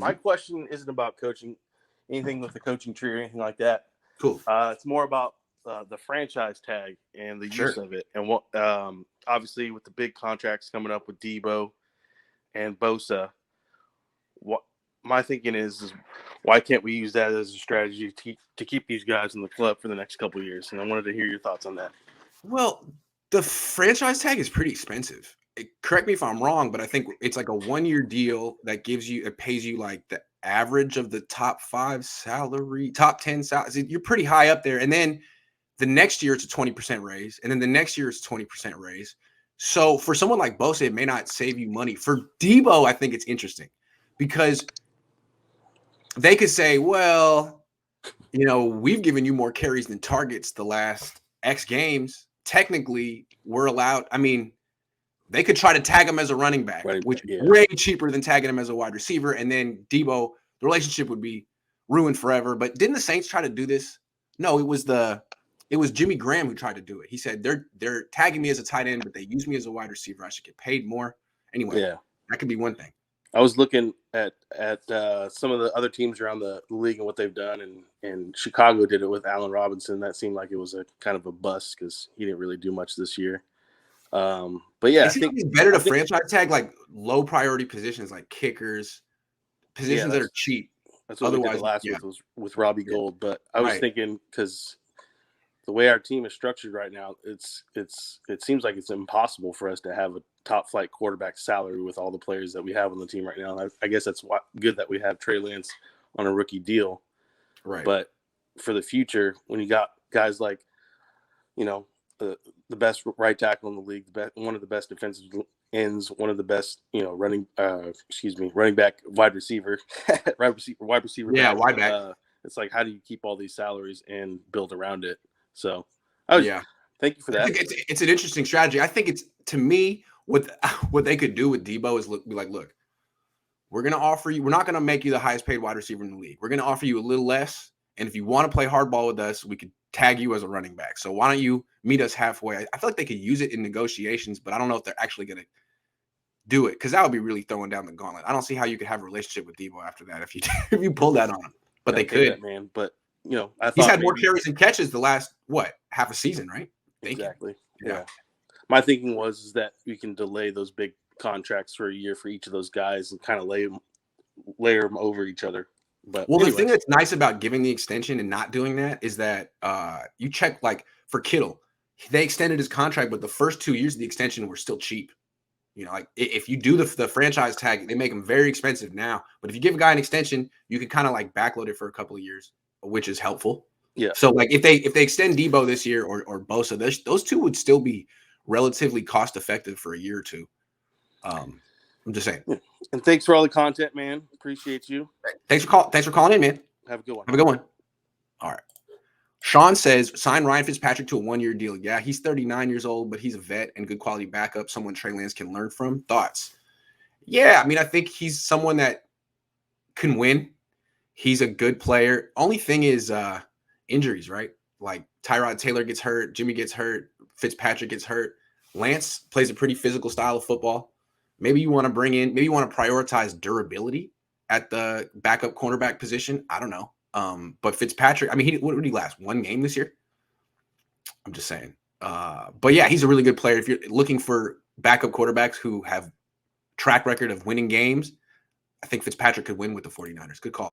My question isn't about coaching, anything with the coaching tree or anything like that. Cool. It's more about the franchise tag and the use of it. And what obviously with the big contracts coming up with Debo and Bosa, what my thinking is why can't we use that as a strategy to keep these guys in the club for the next couple of years? And I wanted to hear your thoughts on that. Well, the franchise tag is pretty expensive. Correct me if I'm wrong, but I think it's like a 1-year deal that pays you like the average of the top 10 salary. You're pretty high up there. And then the next year it's a 20% raise. And then the next year it's 20% raise. So for someone like Bosa, it may not save you money. For Debo, I think it's interesting because they could say, well, we've given you more carries than targets the last X games. Technically, we're allowed. I mean, they could try to tag him as a running back, which is way cheaper than tagging him as a wide receiver. And then Debo, the relationship would be ruined forever. But didn't the Saints try to do this? No, it was Jimmy Graham who tried to do it. He said they're tagging me as a tight end, but they use me as a wide receiver. I should get paid more. Anyway, that could be one thing. I was looking at some of the other teams around the league and what they've done, and Chicago did it with Allen Robinson. That seemed like it was a kind of a bust because he didn't really do much this year. But yeah, I think it's better to franchise tag like low priority positions like kickers, positions that are cheap. That's what we did last week with Robbie Gould. But I was thinking because the way our team is structured right now, it seems like it's impossible for us to have a top flight quarterback salary with all the players that we have on the team right now. And I guess that's good that we have Trey Lance on a rookie deal. Right. But for the future, when you got guys like, the best right tackle in the league, one of the best defensive ends, one of the best, running back, wide receiver. Yeah, wide back. It's like, how do you keep all these salaries and build around it? So, thank you for that. I think it's an interesting strategy. I think to me, what they could do with Debo is look, we're going to offer you, we're not going to make you the highest paid wide receiver in the league. We're going to offer you a little less. And if you want to play hardball with us, we could tag you as a running back. So why don't you meet us halfway? I feel like they could use it in negotiations, but I don't know if they're actually going to do it because that would be really throwing down the gauntlet. I don't see how you could have a relationship with Debo after that if you pull that on him. But they could, that, man. But I thought he's had more carries and catches the last half a season, right? Exactly. Yeah. My thinking was that we can delay those big contracts for a year for each of those guys and kind of layer them over each other. But the thing that's nice about giving the extension and not doing that is that you check like for Kittle, they extended his contract, but the first 2 years of the extension were still cheap. Like if you do the franchise tag, they make them very expensive now. But if you give a guy an extension, you can kind of like backload it for a couple of years, which is helpful. Yeah. So like if they extend Debo this year or Bosa, those two would still be relatively cost effective for a year or two. I'm just saying. And thanks for all the content, man. Appreciate you. Thanks for calling in, man. Have a good one. Have a good one. All right. Sean says, sign Ryan Fitzpatrick to a 1-year deal. Yeah, he's 39 years old, but he's a vet and good quality backup, someone Trey Lance can learn from. Thoughts? Yeah, I mean, I think he's someone that can win. He's a good player. Only thing is injuries, right? Like Tyrod Taylor gets hurt, Jimmy gets hurt, Fitzpatrick gets hurt. Lance plays a pretty physical style of football. Maybe you want to prioritize durability at the backup cornerback position. I don't know. But Fitzpatrick, I mean, what did he last? 1 game this year? I'm just saying. But yeah, he's a really good player. If you're looking for backup quarterbacks who have track record of winning games, I think Fitzpatrick could win with the 49ers. Good call.